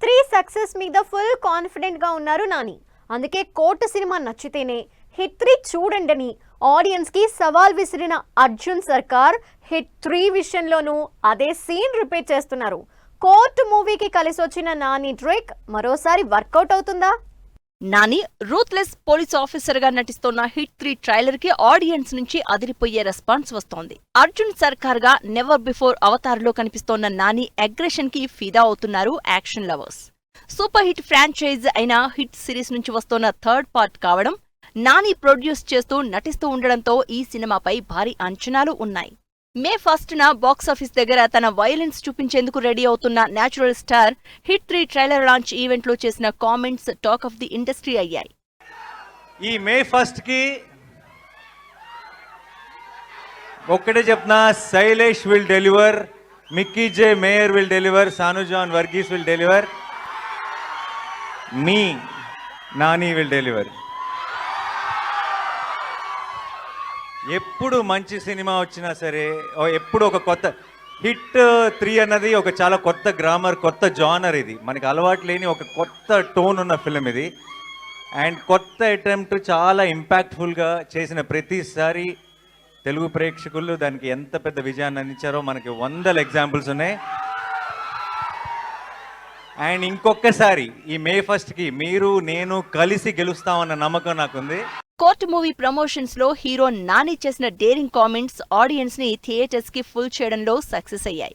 Hit 3 success మీద full confident గా ఉన్నారు నాని. అందుకే కోర్టు సినిమా నచ్చితేనే హిట్ 3 చూడండి ఆడియన్స్ కి సవాల్ విసిరిన అర్జున్ సర్కార్ హిట్ 3 విషయంలోనూ అదే సీన్ రిపీట్ చేస్తున్నారు. కోర్టు మూవీకి కలిసి వచ్చిన నాని ట్రిక్ మరోసారి వర్కౌట్ అవుతుందా? నాని రూత్లెస్ పోలీస్ ఆఫీసర్ గా నటిస్తోన్న హిట్ 3 ట్రైలర్ కి ఆడియన్స్ నుంచి అదిరిపోయే రెస్పాన్స్ వస్తోంది. అర్జున్ సర్కార్ గా నెవర్ బిఫోర్ అవతార్ లో కనిపిస్తోన్న నాని అగ్రెషన్ కి ఫిదా అవుతున్నారు action lovers. Super hit franchise అయిన హిట్ సిరీస్ నుంచి వస్తోన్న థర్డ్ పార్ట్ కావడం, నాని ప్రొడ్యూస్ చేస్తూ నటిస్తూ ఉండడంతో ఈ సినిమాపై భారీ అంచనాలు ఉన్నాయి. మే 1న బాక్సాఫీస్ దగ్గర తన వైలెన్స్ చూపించేందుకు రెడీ అవుతున్న natural star hit 3 trailer launch event లో చేసిన comments talk of the industry అయ్యాయి. ఈ మే 1కి ఒక్కటే చెప్తున్నా, Shailesh will deliver, Mickey J Meyer will deliver, Sanu John Varghese will deliver, మీ నాని విల్ డెలివర్. ఎప్పుడు మంచి సినిమా వచ్చినా సరే, ఎప్పుడు ఒక కొత్త హిట్ 3 అన్నది ఒక చాలా కొత్త గ్రామర్, కొత్త జానర్. ఇది మనకి అలవాటు లేని ఒక కొత్త టోన్ ఉన్న ఫిలిం ఇది. అండ్ కొత్త అటెంప్ట్ చాలా ఇంపాక్ట్ఫుల్గా చేసిన ప్రతిసారి తెలుగు ప్రేక్షకులు దానికి ఎంత పెద్ద విజయాన్ని అందించారో మనకి 100 ఎగ్జాంపుల్స్ ఉన్నాయి. అండ్ ఇంకొకసారి ఈ మే 1కి మీరు నేను కలిసి గెలుస్తామన్న నమ్మకం నాకుంది. కోర్టు మూవీ ప్రమోషన్స్ లో హీరో నాని చేసిన డేరింగ్ కామెంట్స్ ఆడియన్స్ ని థియేటర్స్ కి ఫుల్ చేయడంలో సక్సెస్ అయ్యాయి.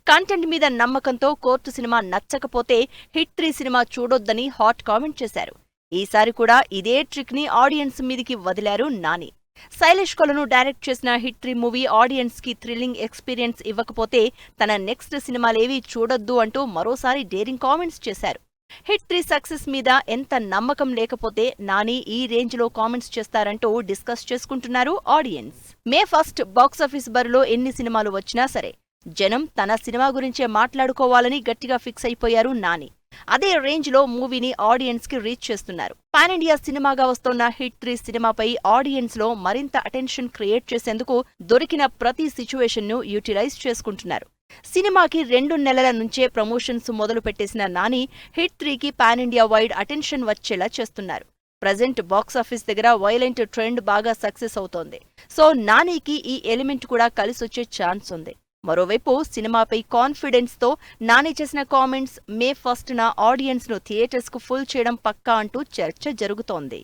కంటెంట్ మీద నమ్మకంతో కోర్టు సినిమా నచ్చకపోతే హిట్ 3 సినిమా చూడొద్దని హాట్ కామెంట్ చేశారు. ఈసారి కూడా ఇదే ట్రిక్ ని ఆడియన్స్ మీదికి వదిలారు నాని. శైలేష్ కొలను డైరెక్ట్ చేసిన హిట్ 3 మూవీ ఆడియన్స్ కి థ్రిల్లింగ్ ఎక్స్పీరియన్స్ ఇవ్వకపోతే తన నెక్స్ట్ సినిమాలేవీ చూడొద్దు అంటూ మరోసారి డేరింగ్ కామెంట్స్ చేశారు. హిట్ 3 సక్సెస్ మీద ఎంత నమ్మకం లేకపోతే నాని ఈ రేంజ్ లో కామెంట్స్ చేస్తారంటూ డిస్కస్ చేసుకుంటున్నారు ఆడియన్స్. మే 1 బాక్సాఫీస్ బరిలో ఎన్ని సినిమాలు వచ్చినా సరే జనం తన సినిమా గురించే మాట్లాడుకోవాలని గట్టిగా ఫిక్స్ అయిపోయారు నాని. అదే రేంజ్ లో మూవీని ఆడియన్స్ కి రీచ్ చేస్తున్నారు. పాన్ ఇండియా సినిమాగా వస్తోన్న హిట్ 3 సినిమాపై ఆడియన్స్ లో మరింత అటెన్షన్ క్రియేట్ చేసేందుకు దొరికిన ప్రతి సిచ్యువేషన్ ను యూటిలైజ్ చేసుకుంటున్నారు. సినిమాకి 2 నెలల నుంచే ప్రమోషన్స్ మొదలు పెట్టేసిన నాని హిట్ 3కి పాన్ ఇండియా వైడ్ అటెన్షన్ వచ్చేలా చేస్తున్నారు. ప్రజెంట్ బాక్సాఫీస్ దగ్గర వైలెంట్ ట్రెండ్ బాగా సక్సెస్ అవుతోంది. సో నానికి ఈ ఎలిమెంట్ కూడా కలిసొచ్చే ఛాన్స్ ఉంది. మరోవైపు సినిమాపై కాన్ఫిడెన్స్ తో నాని చేసిన కామెంట్స్ మే 1న ఆడియన్స్ ను థియేటర్స్ కు ఫుల్ చేయడం పక్కా అంటూ చర్చ జరుగుతోంది.